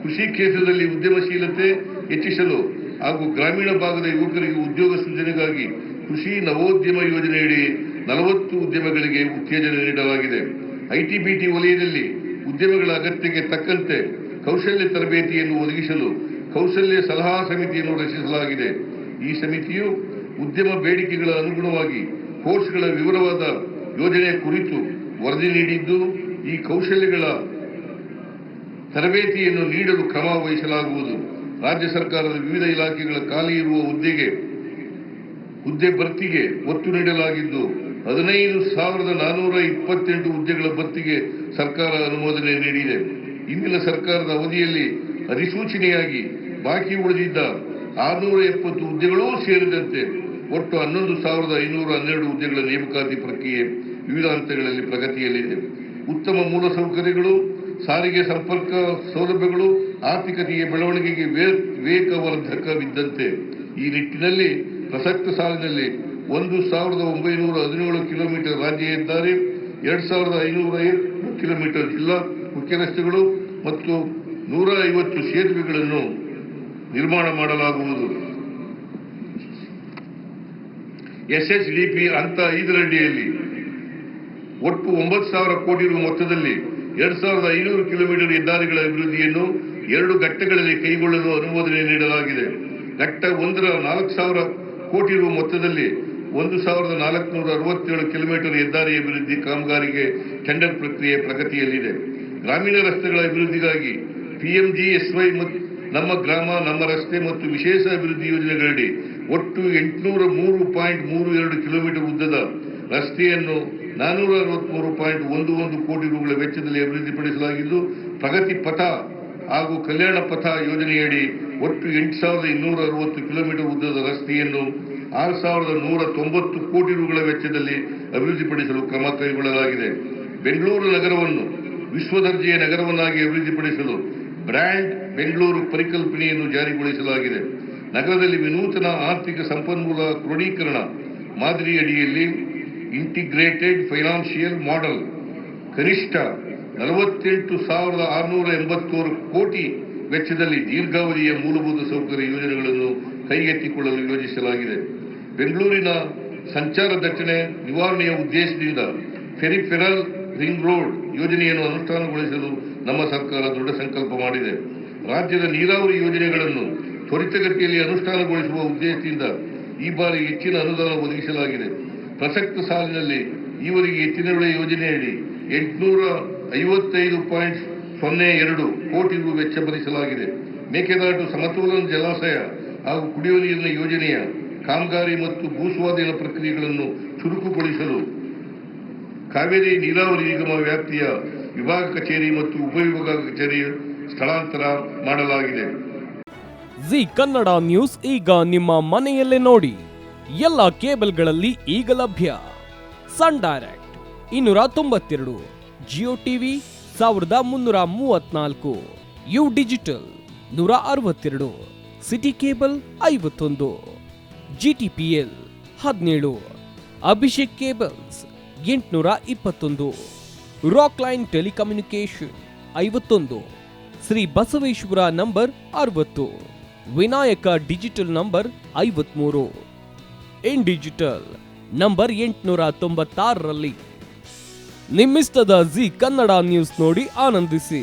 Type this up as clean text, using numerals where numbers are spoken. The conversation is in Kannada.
ಕೃಷಿ ಕ್ಷೇತ್ರದಲ್ಲಿ ಉದ್ಯಮಶೀಲತೆ ಹೆಚ್ಚಿಸಲು ಹಾಗೂ ಗ್ರಾಮೀಣ ಭಾಗದ ಯುವಕರಿಗೆ ಉದ್ಯೋಗ ಸೃಜನೆಗಾಗಿ ಕೃಷಿ ನವೋದ್ಯಮ ಯೋಜನೆಯಡಿ 40 ಉದ್ಯಮಗಳಿಗೆ ಉತ್ತೇಜನ ನೀಡಲಾಗಿದೆ. ಐಟಿ-ಬಿಟಿ ವಲಯದಲ್ಲಿ ಉದ್ಯಮಗಳ ಅಗತ್ಯಕ್ಕೆ ತಕ್ಕಂತೆ ಕೌಶಲ್ಯ ತರಬೇತಿಯನ್ನು ಒದಗಿಸಲು ಕೌಶಲ್ಯ ಸಲಹಾ ಸಮಿತಿಯನ್ನು ರಚಿಸಲಾಗಿದೆ. ಈ ಸಮಿತಿಯು ಉದ್ಯಮ ಬೇಡಿಕೆಗಳ ಅನುಗುಣವಾಗಿ ಕೋರ್ಸ್ಗಳ ವಿವರವಾದ ಯೋಜನೆ ಕುರಿತು ವರದಿ ನೀಡಿದ್ದು, ಈ ಕೌಶಲ್ಯಗಳ ತರಬೇತಿಯನ್ನು ನೀಡಲು ಕ್ರಮ ವಹಿಸಲಾಗುವುದು. ರಾಜ್ಯ ಸರ್ಕಾರದ ವಿವಿಧ ಇಲಾಖೆಗಳ ಖಾಲಿ ಇರುವ ಹುದ್ದೆ ಭರ್ತಿಗೆ ಒತ್ತು ನೀಡಲಾಗಿದ್ದು 15,428 ಹುದ್ದೆಗಳ ಭರ್ತಿಗೆ ಸರ್ಕಾರ ಅನುಮೋದನೆ ನೀಡಿದೆ. ಇಂದಿನ ಸರ್ಕಾರದ ಅವಧಿಯಲ್ಲಿ ಅಧಿಸೂಚನೆಯಾಗಿ ಬಾಕಿ ಉಳಿದಿದ್ದ 670 ಹುದ್ದೆಗಳೂ ಸೇರಿದಂತೆ ಒಟ್ಟು 11,512 ಹುದ್ದೆಗಳ ನೇಮಕಾತಿ ಪ್ರಕ್ರಿಯೆ ವಿವಿಧ ಹಂತಗಳಲ್ಲಿ ಪ್ರಗತಿಯಲ್ಲಿದೆ. ಉತ್ತಮ ಮೂಲಸೌಕರ್ಯಗಳು, ಸಾರಿಗೆ ಸಂಪರ್ಕ ಸೌಲಭ್ಯಗಳು ಆರ್ಥಿಕತೆಯ ಬೆಳವಣಿಗೆಗೆ ವೇಗವರ್ಧಕವಿದ್ದಂತೆ ಈ ನಿಟ್ಟಿನಲ್ಲಿ ಪ್ರಸಕ್ತ ಸಾಲಿನಲ್ಲಿ 1,917 ಕಿಲೋಮೀಟರ್ ರಾಜ್ಯ ಹೆದ್ದಾರಿ, 2,505 ಕಿಲೋಮೀಟರ್ ಜಿಲ್ಲಾ ಮುಖ್ಯ ರಸ್ತೆಗಳು ಮತ್ತು 150 ಸೇತುವೆಗಳನ್ನು ನಿರ್ಮಾಣ ಮಾಡಲಾಗುವುದು. SHDP ಹಂತ 5 ಅಡಿಯಲ್ಲಿ ಒಟ್ಟು 9,000 ಕೋಟಿ ರು ಮೊತ್ತದಲ್ಲಿ 2,500 ಕಿಲೋಮೀಟರ್ ಹೆದ್ದಾರಿಗಳ ಅಭಿವೃದ್ಧಿಯನ್ನು 2 ಘಟ್ಟಗಳಲ್ಲಿ ಕೈಗೊಳ್ಳಲು ಅನುಮೋದನೆ ನೀಡಲಾಗಿದೆ. ಘಟ್ಟ 1ರ 4,000 ಕೋಟಿ ರು ಮೊತ್ತದಲ್ಲಿ 1,467 ಕಿಲೋಮೀಟರ್ ಹೆದ್ದಾರಿ ಅಭಿವೃದ್ಧಿ ಕಾಮಗಾರಿಗೆ ಟೆಂಡರ್ ಪ್ರಕ್ರಿಯೆ ಪ್ರಗತಿಯಲ್ಲಿದೆ. ಗ್ರಾಮೀಣ ರಸ್ತೆಗಳ ಅಭಿವೃದ್ಧಿಗಾಗಿ PMGSY ನಮ್ಮ ಗ್ರಾಮ ನಮ್ಮ ರಸ್ತೆ ಮತ್ತು ವಿಶೇಷ ಅಭಿವೃದ್ಧಿ ಯೋಜನೆಗಳಡಿ ಒಟ್ಟು 803.32 ಕಿಲೋಮೀಟರ್ ಉದ್ದದ ರಸ್ತೆಯನ್ನು 463.11 ಕೋಟಿ ರುಗಳ ವೆಚ್ಚದಲ್ಲಿ ಅಭಿವೃದ್ಧಿಪಡಿಸಲಾಗಿದ್ದು, ಪ್ರಗತಿ ಪಥ ಹಾಗೂ ಕಲ್ಯಾಣ ಪಥ ಯೋಜನೆಯಡಿ ಒಟ್ಟು 8,260 ಕಿಲೋಮೀಟರ್ ಉದ್ದದ ರಸ್ತೆಯನ್ನು 6,190 ಕೋಟಿ ರುಗಳ ವೆಚ್ಚದಲ್ಲಿ ಅಭಿವೃದ್ಧಿಪಡಿಸಲು ಕ್ರಮ ಕೈಗೊಳ್ಳಲಾಗಿದೆ. ಬೆಂಗಳೂರು ನಗರವನ್ನು ವಿಶ್ವದರ್ಜೆಯ ನಗರವನ್ನಾಗಿ ಅಭಿವೃದ್ಧಿಪಡಿಸಲು ಬ್ರ್ಯಾಂಡ್ ಬೆಂಗಳೂರು ಪರಿಕಲ್ಪನೆಯನ್ನು ಜಾರಿಗೊಳಿಸಲಾಗಿದೆ. ನಗರದಲ್ಲಿ ವಿನೂತನ ಆರ್ಥಿಕ ಸಂಪನ್ಮೂಲ ಕ್ರೋಢೀಕರಣ ಮಾದರಿ ಅಡಿಯಲ್ಲಿ ಇಂಟಿಗ್ರೇಟೆಡ್ ಫೈನಾನ್ಷಿಯಲ್ ಮಾಡೆಲ್ ಕನಿಷ್ಠ 48,681 ಕೋಟಿ ವೆಚ್ಚದಲ್ಲಿ ದೀರ್ಘಾವಧಿಯ ಮೂಲಭೂತ ಸೌಕರ್ಯ ಯೋಜನೆಗಳನ್ನು ಕೈಗೆತ್ತಿಕೊಳ್ಳಲು ಯೋಜಿಸಲಾಗಿದೆ. ಬೆಂಗಳೂರಿನ ಸಂಚಾರ ದಟ್ಟಣೆ ನಿವಾರಣೆಯ ಉದ್ದೇಶದಿಂದ ಫೆರಿಫೆರಲ್ ರಿಂಗ್ ರೋಡ್ ಯೋಜನೆಯನ್ನು ಅನುಷ್ಠಾನಗೊಳಿಸಲು ನಮ್ಮ ಸರ್ಕಾರ ದೃಢ ಸಂಕಲ್ಪ ಮಾಡಿದೆ. ರಾಜ್ಯದ ನೀರಾವರಿ ಯೋಜನೆಗಳನ್ನು ತ್ವರಿತಗತಿಯಲ್ಲಿ ಅನುಷ್ಠಾನಗೊಳಿಸುವ ಉದ್ದೇಶದಿಂದ ಈ ಬಾರಿ ಹೆಚ್ಚಿನ ಅನುದಾನ ಒದಗಿಸಲಾಗಿದೆ. ಪ್ರಸಕ್ತ ಸಾಲಿನಲ್ಲಿ ಈವರೆಗೆ ಎತ್ತಿನಹೊಳೆ ಯೋಜನೆಯಡಿ 855.02 ಕೋಟಿ ರು ವೆಚ್ಚ ಭರಿಸಲಾಗಿದೆ. ಮೇಕೆದಾಟು ಸಮತೋಲನ ಜಲಾಶಯ ಹಾಗೂ ಕುಡಿಯುವ ನೀರಿನ ಯೋಜನೆಯ ಕಾಮಗಾರಿ ಮತ್ತು ಭೂಸ್ವಾಧೀನ ಪ್ರಕ್ರಿಯೆಗಳನ್ನು ಚುರುಕುಗೊಳಿಸಲು ಕಾವೇರಿ ನೀರಾವರಿ ನಿಗಮ ವ್ಯಾಪ್ತಿಯ ವಿಭಾಗ ಕಚೇರಿ ಮತ್ತು ಉಪವಿಭಾಗ ಕಚೇರಿ ಸ್ಥಳಾಂತರ ಮಾಡಲಾಗಿದೆ. ಜಿ ಕನ್ನಡ ನ್ಯೂಸ್ ಈಗ ನಿಮ್ಮ ಮನೆಯಲ್ಲೇ ನೋಡಿ. ಎಲ್ಲ ಕೇಬಲ್ಗಳಲ್ಲಿ ಈಗ ಲಭ್ಯ. Sun Direct 292, Jio TV 1334, U digital 162, city cable 51, GTPL 17, Abhishek cables 821, Rockline telecommunication 51, Shri Basaveshwara number 60, Vinayaka digital number 53, in digital number 896ರಲ್ಲಿ. ನಿಮ್ಮಿಸ್ತದ ಜಿ ಕನ್ನಡ ನ್ಯೂಸ್ ನೋಡಿ ಆನಂದಿಸಿ.